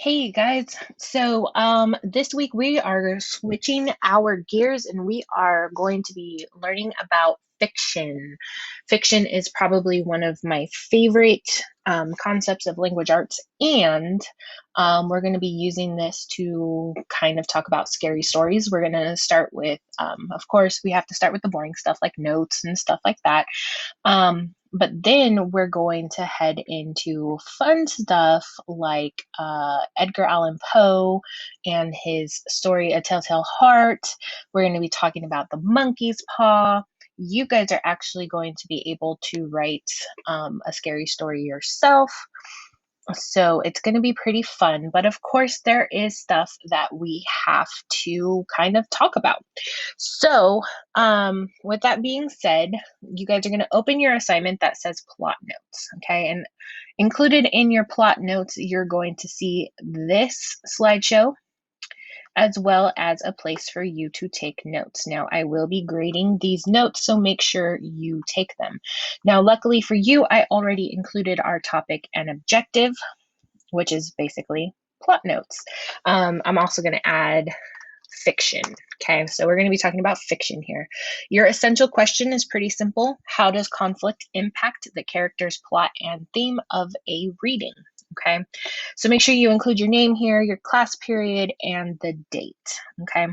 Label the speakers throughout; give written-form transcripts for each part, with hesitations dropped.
Speaker 1: Hey guys, this week we are switching our gears and we are going to be learning about fiction. Fiction is probably one of my favorite concepts of language arts, and we're going to be using this to kind of talk about scary stories. We're going to start with, of course, we have to start with the boring stuff like notes and stuff like that. But then we're going to head into fun stuff like Edgar Allan Poe and his story, A Telltale Heart. We're going to be talking about the monkey's paw. You guys are actually going to be able to write a scary story yourself. So it's going to be pretty fun. But of course, there is stuff that we have to kind of talk about. With that being said, you guys are going to open your assignment that says plot notes. Okay. And included in your plot notes, you're going to see this slideshow as well as a place for you to take notes. Now, I will be grading these notes, so make sure you take them. Now, luckily for you, I already included our topic and objective, which is basically plot notes. I'm also going to add fiction. Okay, so we're going to be talking about fiction here. Your essential question is pretty simple. How does conflict impact the character's plot and theme of a reading? Okay, so make sure you include your name here, your class period, and the date. Okay.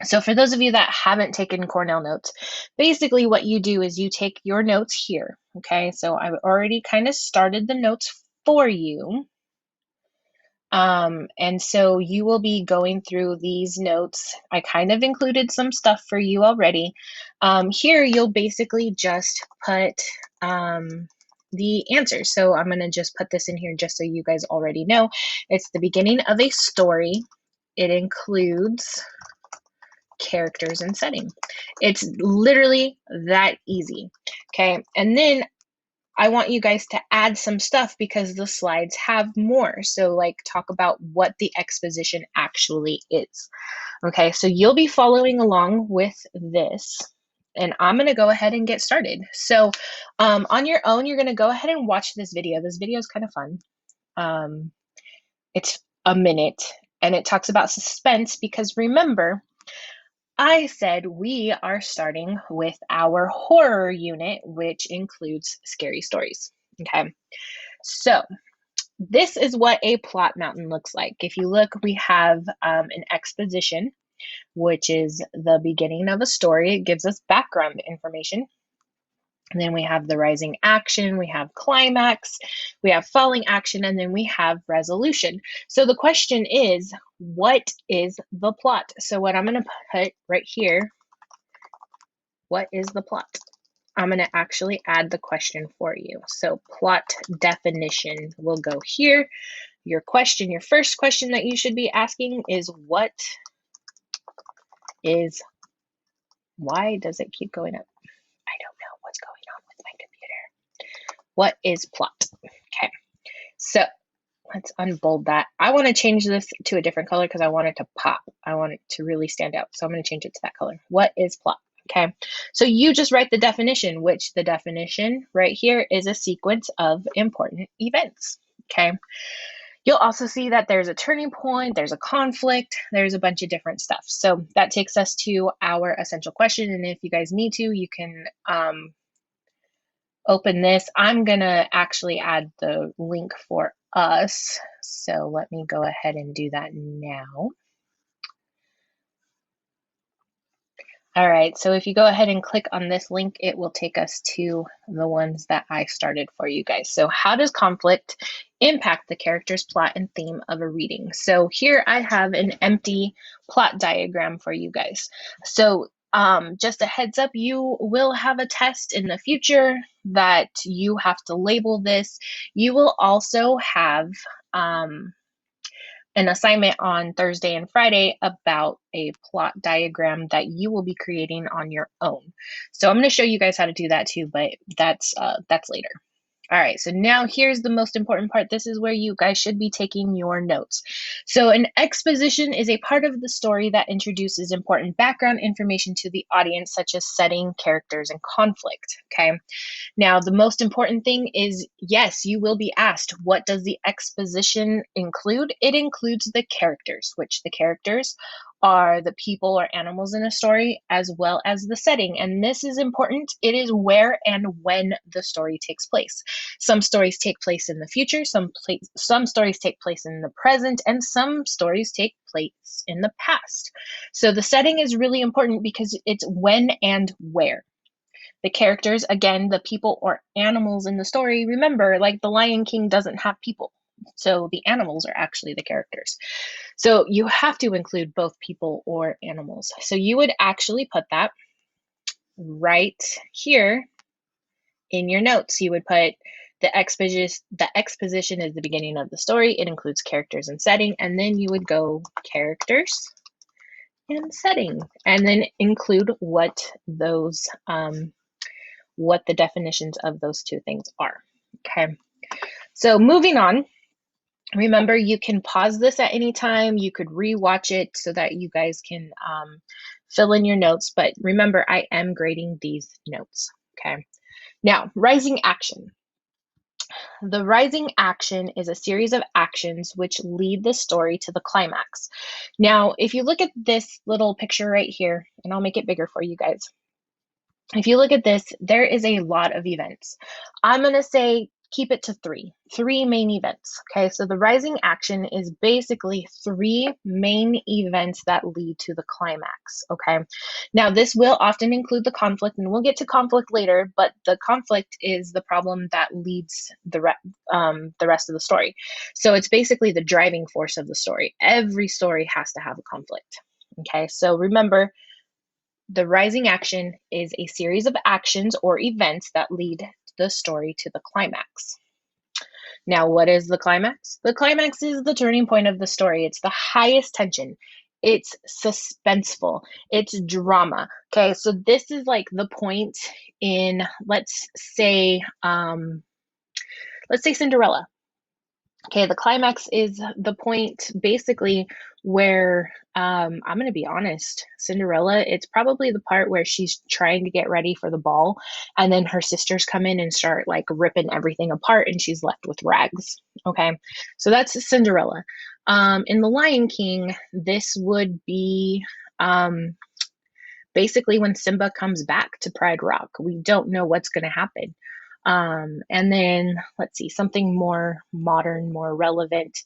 Speaker 1: So for those of you that haven't taken Cornell notes, basically what you do is you take your notes here. Okay, so I've already kind of started the notes for you. And so you will be going through these notes. I kind of included some stuff for you already. Here, you'll basically just put the answers. So I'm going to just put this in here just so you guys already know. It's the beginning of a story. It includes characters and setting. It's literally that easy. Okay, and then I want you guys to add some stuff because the slides have more. So like talk about what the exposition actually is. Okay, so you'll be following along with this and I'm gonna go ahead and get started. So on your own, you're gonna go ahead and watch this video. This video is kind of fun. It's a minute and it talks about suspense because remember, I said we are starting with our horror unit, which includes scary stories. Okay, so this is what a plot mountain looks like. If you look, we have an exposition, which is the beginning of a story. It gives us background information. And then we have the rising action, we have climax, we have falling action, and then we have resolution. So the question is, what is the plot? So what I'm going to put right here, what is the plot? I'm going to actually add the question for you. So plot definition will go here. Your question, your first question that you should be asking is why does it keep going up? I don't know what's going on with my computer. What is plot? Okay, so let's unbold that. I want to change this to a different color because I want it to pop. I want it to really stand out. So I'm going to change it to that color. What is plot? Okay, so you just write the definition, which the definition right here is a sequence of important events. Okay, you'll also see that there's a turning point, there's a conflict, there's a bunch of different stuff. So that takes us to our essential question. And if you guys need to, you can open this. I'm gonna actually add the link for us. So let me go ahead and do that now. All right, so if you go ahead and click on this link, it will take us to the ones that I started for you guys. So how does conflict impact the character's plot and theme of a reading? So here I have an empty plot diagram for you guys. So just a heads up, you will have a test in the future that you have to label this. You will also have an assignment on Thursday and Friday about a plot diagram that you will be creating on your own. So I'm going to show you guys how to do that too, but that's later. All right, so now here's the most important part. This is where you guys should be taking your notes. So an exposition is a part of the story that introduces important background information to the audience, such as setting, characters, and conflict, okay? Now, the most important thing is, yes, you will be asked, what does the exposition include? It includes the characters, which the characters are the people or animals in a story, as well as the setting. And this is important. It is where and when the story takes place. Some stories take place in the future, some stories take place in the present, and some stories take place in the past. So the setting is really important because it's when and where. The characters, again, the people or animals in the story, remember, like the Lion King doesn't have people. So the animals are actually the characters. So you have to include both people or animals. So you would actually put that right here in your notes. You would put the exposition is the beginning of the story. It includes characters and setting, and then you would go characters and setting, and then include what those what the definitions of those two things are. Okay, so moving on. Remember, you can pause this at any time. You could rewatch it so that you guys can fill in your notes. But remember, I am grading these notes. Okay. Now, rising action. The rising action is a series of actions which lead the story to the climax. Now, if you look at this little picture right here, and I'll make it bigger for you guys. If you look at this, there is a lot of events. I'm going to say keep it to three main events. Okay, so the rising action is basically three main events that lead to the climax. Okay, now this will often include the conflict, and we'll get to conflict later, but the conflict is the problem that leads the rest of the story. So it's basically the driving force of the story. Every story has to have a conflict. Okay, so remember, the rising action is a series of actions or events that lead the story to the climax. Now, what is the climax? The climax is the turning point of the story. It's the highest tension. It's suspenseful. It's drama. Okay, so this is like the point in, let's say Cinderella. Okay, the climax is the point basically where I'm going to be honest, Cinderella, it's probably the part where she's trying to get ready for the ball, and then her sisters come in and start like ripping everything apart, and she's left with rags. Okay, so that's Cinderella. In The Lion King, this would be basically when Simba comes back to Pride Rock. We don't know what's going to happen. And then let's see, something more modern, more relevant.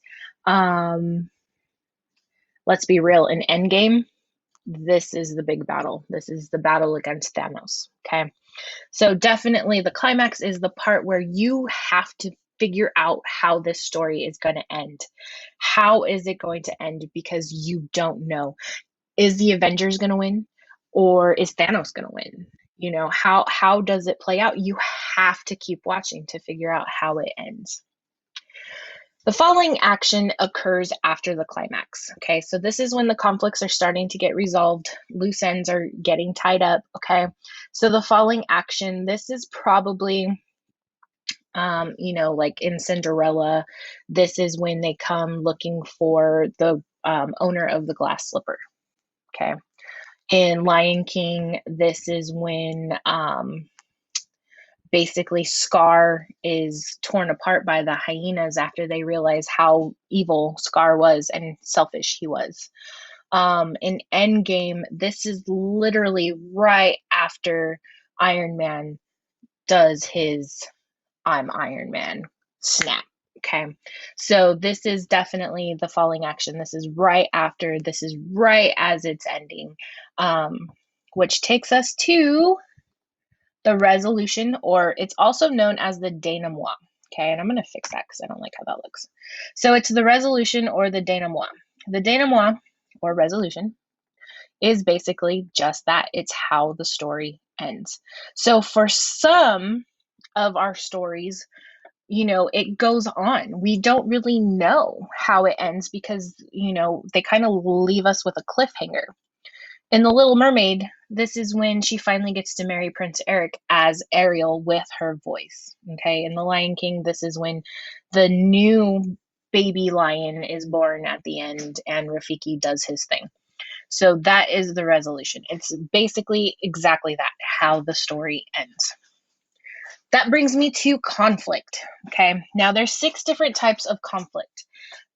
Speaker 1: Let's be real, in Endgame, this is the big battle. This is the battle against Thanos. Okay. So definitely the climax is the part where you have to figure out how this story is going to end. How is it going to end? Because you don't know. Is the Avengers going to win, or is Thanos going to win? You know, how does it play out? You have to keep watching to figure out how it ends. The following action occurs after the climax. Okay, so this is when the conflicts are starting to get resolved, loose ends are getting tied up. Okay, so the following action, this is probably like in Cinderella, this is when they come looking for the owner of the glass slipper. Okay. In Lion King, this is when basically Scar is torn apart by the hyenas after they realize how evil Scar was and selfish he was. In Endgame, this is literally right after Iron Man does his I'm Iron Man snap. Okay, so this is definitely the falling action. This is right after, this is right as it's ending, which takes us to the resolution, or it's also known as the denouement. Okay, and I'm going to fix that because I don't like how that looks. So it's the resolution or the denouement. The denouement or resolution is basically just that. It's how the story ends. So for some of our stories, it goes on. We don't really know how it ends because, they kind of leave us with a cliffhanger. In The Little Mermaid, this is when she finally gets to marry Prince Eric as Ariel with her voice. Okay. In The Lion King, this is when the new baby lion is born at the end and Rafiki does his thing. So that is the resolution. It's basically exactly that, how the story ends. That brings me to conflict. Okay. Now there's 6 different types of conflict.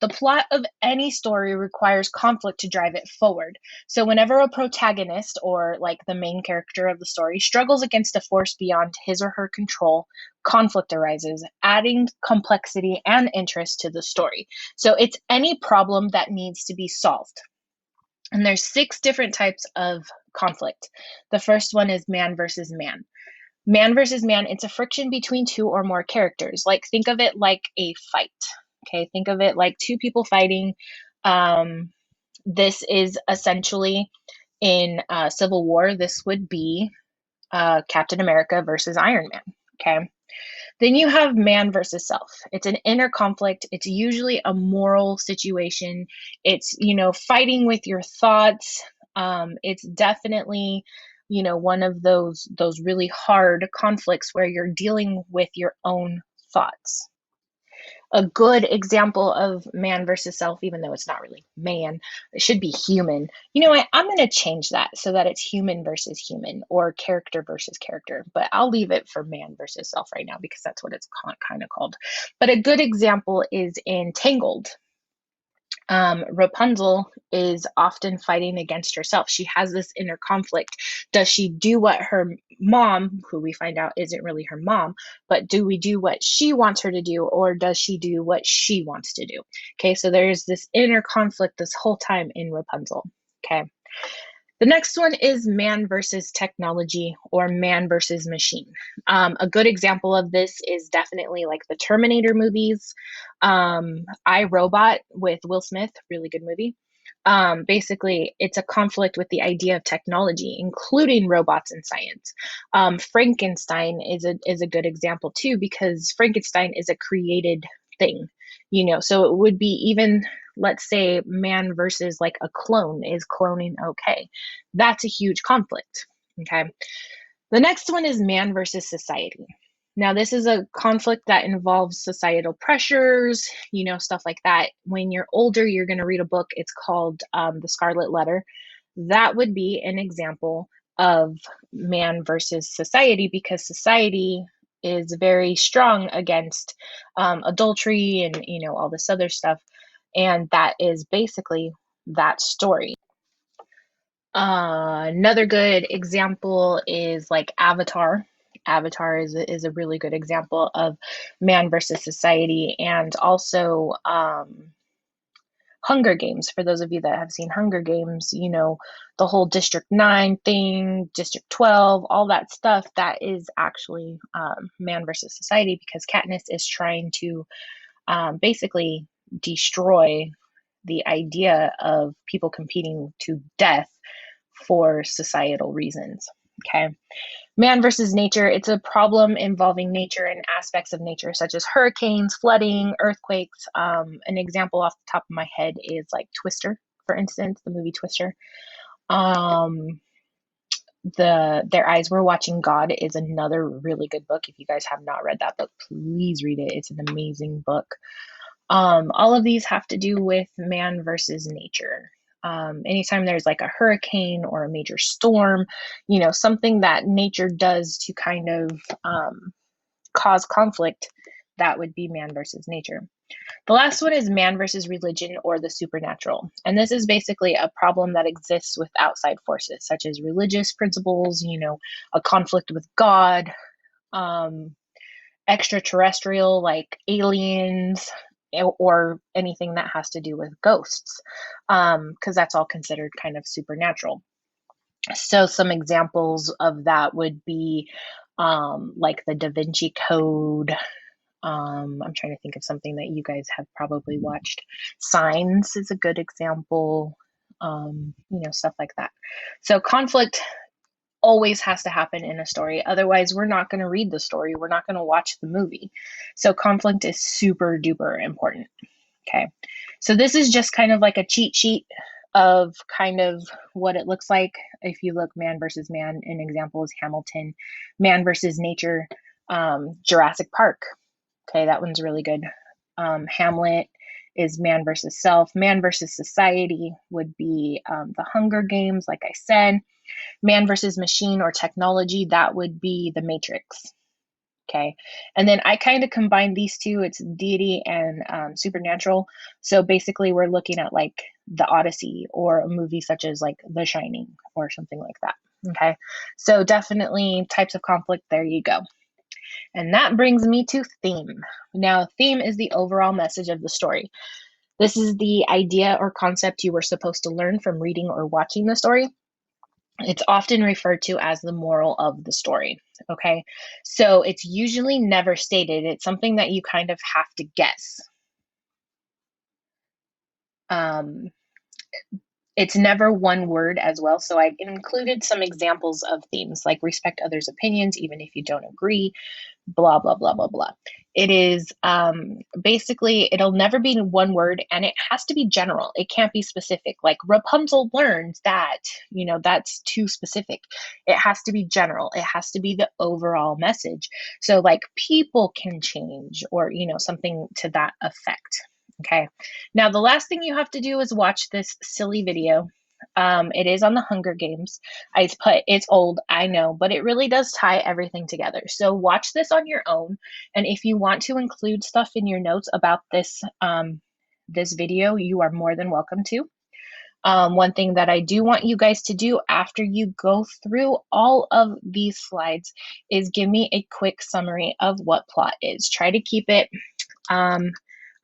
Speaker 1: The plot of any story requires conflict to drive it forward. So whenever a protagonist, or like the main character of the story, struggles against a force beyond his or her control, conflict arises, adding complexity and interest to the story. So it's any problem that needs to be solved. And there's 6 different types of conflict. The first one is man versus man. Man versus man, it's a friction between 2 or more characters. Like, think of it like a fight. Okay, think of it like 2 people fighting. This is essentially in Civil War, this would be Captain America versus Iron Man. Okay. Then you have man versus self. It's an inner conflict. It's usually a moral situation. It's, fighting with your thoughts. It's definitely, one of those really hard conflicts where you're dealing with your own thoughts. A good example of man versus self, even though it's not really man, it should be human. You know what? I'm going to change that so that it's human versus human, or character versus character, but I'll leave it for man versus self right now because that's what it's kind of called. But a good example is in Tangled. Rapunzel is often fighting against herself. She has this inner conflict. Does she do what her mom, who we find out isn't really her mom, but do we do what she wants her to do, or does she do what she wants to do? Okay, so there's this inner conflict this whole time in Rapunzel. Okay. The next one is man versus technology, or man versus machine. A good example of this is definitely like the Terminator movies. I, Robot with Will Smith, really good movie. Basically, it's a conflict with the idea of technology, including robots and science. Frankenstein is a good example too, because Frankenstein is a created thing, so it would be, even, let's say, man versus like a clone. Is cloning okay? That's a huge conflict. Okay. The next one is man versus society. Now, this is a conflict that involves societal pressures, stuff like that. When you're older, you're going to read a book. It's called The Scarlet Letter. That would be an example of man versus society, because society is very strong against adultery and, all this other stuff. And that is basically that story. Another good example is like Avatar. Avatar is a really good example of man versus society, and also Hunger Games. For those of you that have seen Hunger Games, the whole District 9 thing, District 12, all that stuff, that is actually man versus society, because Katniss is trying to basically destroy the idea of people competing to death for societal reasons. Okay. Man versus nature, it's a problem involving nature and aspects of nature, such as hurricanes, flooding, earthquakes. An example off the top of my head is like Twister, for instance, the movie Twister. Their Eyes Were Watching God is another really good book. If you guys have not read that book, please read it. It's an amazing book. All of these have to do with man versus nature. Anytime there's like a hurricane or a major storm, something that nature does to kind of cause conflict, that would be man versus nature. The last one is man versus religion, or the supernatural. And this is basically a problem that exists with outside forces, such as religious principles, a conflict with God, extraterrestrial, like aliens, or anything that has to do with ghosts, because that's all considered kind of supernatural. So some examples of that would be like the Da Vinci Code. I'm trying to think of something that you guys have probably watched. Signs is a good example, stuff like that. So conflict always has to happen in a story. Otherwise, we're not going to read the story. We're not going to watch the movie. So conflict is super duper important. Okay. So this is just kind of like a cheat sheet of kind of what it looks like. If you look man versus man, an example is Hamilton. Man versus nature, Jurassic Park. Okay, that one's really good. Hamlet is man versus self. Man versus society would be the Hunger Games, like I said. Man versus machine or technology, that would be the Matrix. Okay, and then I kind of combine these two. It's deity and supernatural. So basically, we're looking at like the Odyssey or a movie such as like The Shining or something like that. Okay, so definitely types of conflict. There you go. And that brings me to theme. Now, theme is the overall message of the story. This is the idea or concept you were supposed to learn from reading or watching the story. It's often referred to as the moral of the story. Okay, so it's usually never stated, it's something that you kind of have to guess. It's never one word as well. So I included some examples of themes like respect others' opinions, even if you don't agree, blah, blah, blah, blah, blah. It is basically, it'll never be one word and it has to be general. It can't be specific. Like Rapunzel learned that, you know, that's too specific. It has to be general. It has to be the overall message. So like people can change or, you know, something to that effect. Okay, now the last thing you have to do is watch this silly video. It is on the Hunger Games. It's old, I know, but it really does tie everything together. So watch this on your own, and if you want to include stuff in your notes about this this video, you are more than welcome to. One thing that I do want you guys to do after you go through all of these slides is give me a quick summary of what plot is. Try to keep it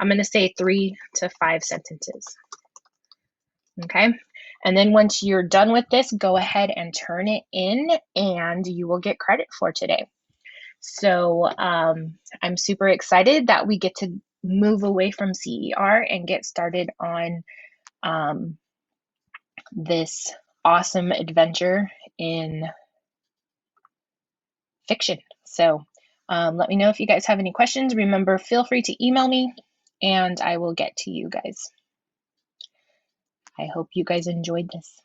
Speaker 1: I'm going to say 3 to 5 sentences. Okay. And then once you're done with this, go ahead and turn it in and you will get credit for today. So I'm super excited that we get to move away from CER and get started on this awesome adventure in fiction. So let me know if you guys have any questions. Remember, feel free to email me and I will get to you guys. I hope you guys enjoyed this.